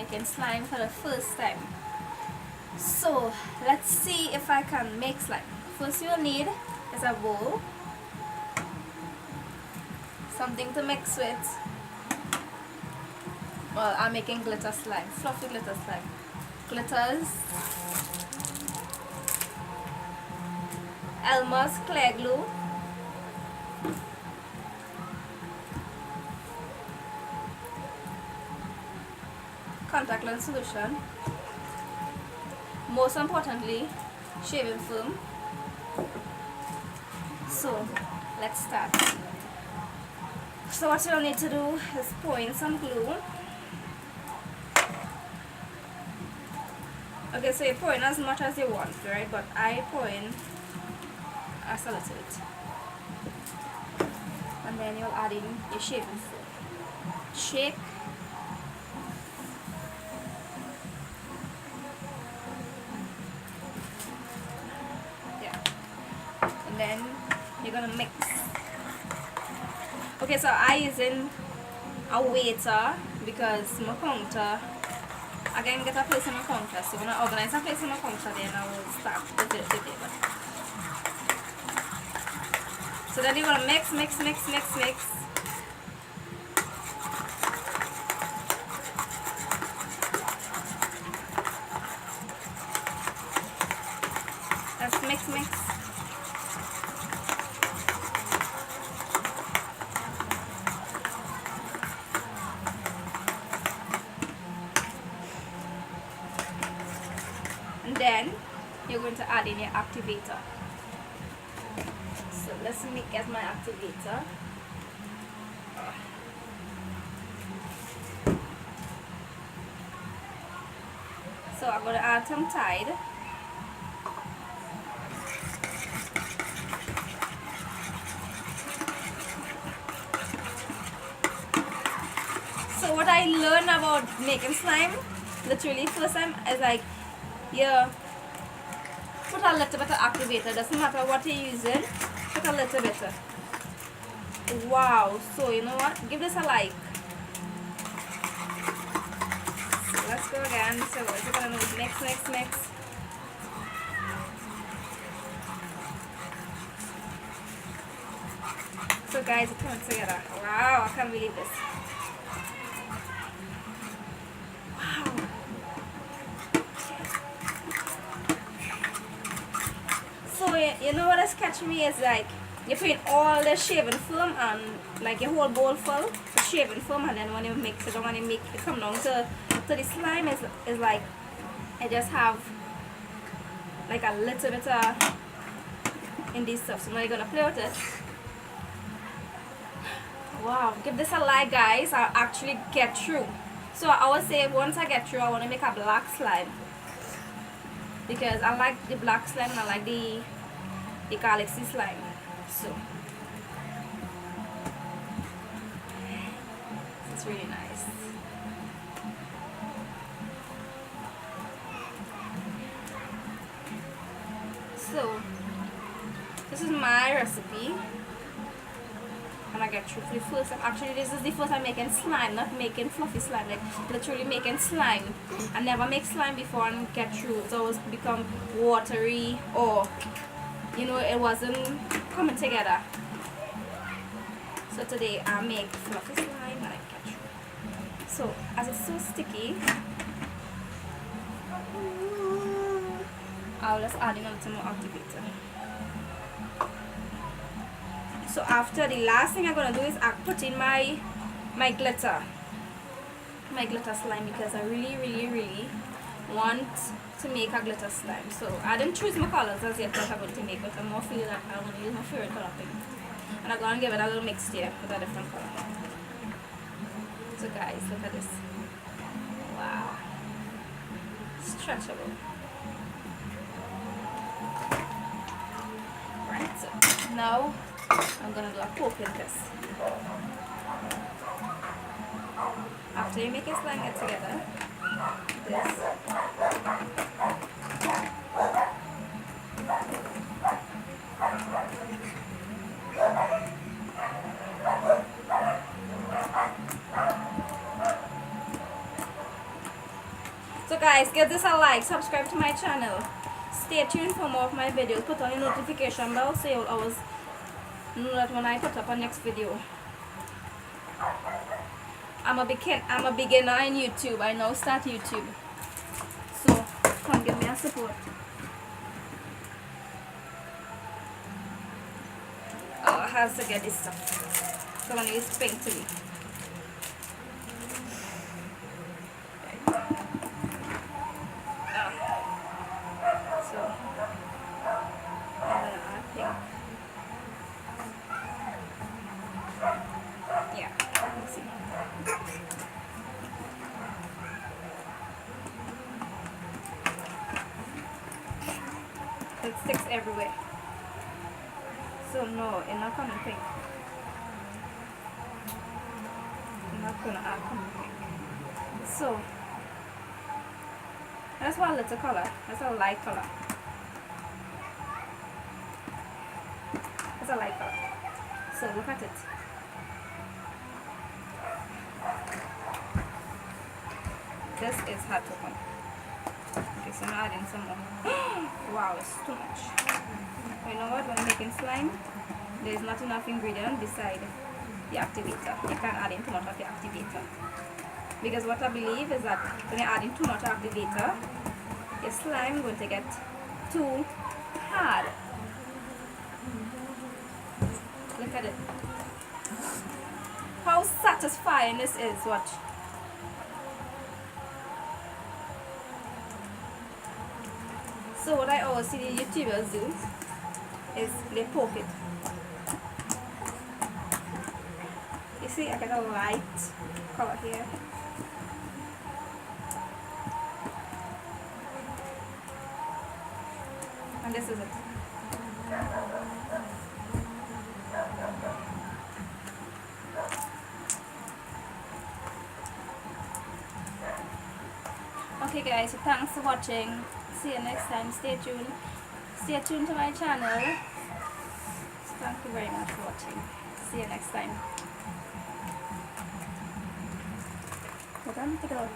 making slime for the first time. So let's see if I can make slime. First you'll need is a bowl, something to mix with. Well, I'm making glitter slime, fluffy glitter slime. Glitters, Elmer's clear glue, contact lens solution, most importantly shaving foam. So let's start. So what you'll need to do is pour in some glue. Okay, so you pour in as much as you want, right? But I pour in a little bit. And then you'll add in your shaving foam. Shake. Yeah. And then you're gonna mix. Okay, so I using a waiter because my counter, I can get a place in my counter. So when I organize a place in my counter, then I will start the table. So then you're gonna mix. Let's mix. And then you're going to add in your activator. So let's get my activator. So I'm going to add some Tide. So what I learned about making slime, literally first time, is like, yeah, put a little bit of activator. Doesn't matter what you're using, put a little bit. Wow, so you know what, give this a like. So let's go again. So what we're gonna do, mix. So guys, it comes together. Wow, I can't believe this. Wow. So you know what has catch me is like, you put all the shaving foam and like your whole bowl full of shaving foam, and then when you mix it, or when you make it come down to the slime, is like, I just have like a little bit of in this stuff. So now you're gonna play with it. Wow, give this a like guys. I'll actually get through. So I would say once I get through, I want to make a black slime, because I like the black slime and I like the galaxy slime. So it's really nice. So this is my recipe, and I get through for the first time. Actually, this is the first time making slime, not making fluffy slime, like literally making slime. I never make slime before and get through. It's always become watery, or you know, it wasn't coming together. So today I make fluffy slime and I get through. So as it's so sticky, I'll just add in a little more activator. So after, the last thing I'm gonna do is I put in my glitter slime, because I really want to make a glitter slime. So I didn't choose my colors as yet that I'm going to make, but I'm more feeling that I'm going to use my favorite color pink, and I'm going to give it a little mix here with a different color. So guys, look at this. Wow, stretchable. Right, so now I'm going to do a poking test. After you make your slime get together, this. So guys, give this a like, subscribe to my channel. Stay tuned for more of my videos. Put on your notification bell so you'll always know that when I put up a next video. I'm a beginner in YouTube. I now start YouTube. So come give me a support. Oh, I have to get this stuff. Someone is pink to me. So I'm gonna add pink. Yeah, let's see. It sticks everywhere. So no, it's not coming pink. I'm not gonna add pink. So that's one little color. That's a light color. That's a light color. So look at it. This is hot to come. Okay, so I'm adding some more. Wow, it's too much. You know what? When I'm making slime, there is not enough ingredient beside the activator. You can't add in too much of the activator. Because what I believe is that when you're adding too much activator, your slime is going to get too hard. Look at it. How satisfying this is. Watch. So what I always see the YouTubers do is they poke it. You see, I get a light color here. And this is it. Okay guys, so thanks for watching. See you next time. Stay tuned. Stay tuned to my channel. So thank you very much for watching. See you next time. Hold on, take it out.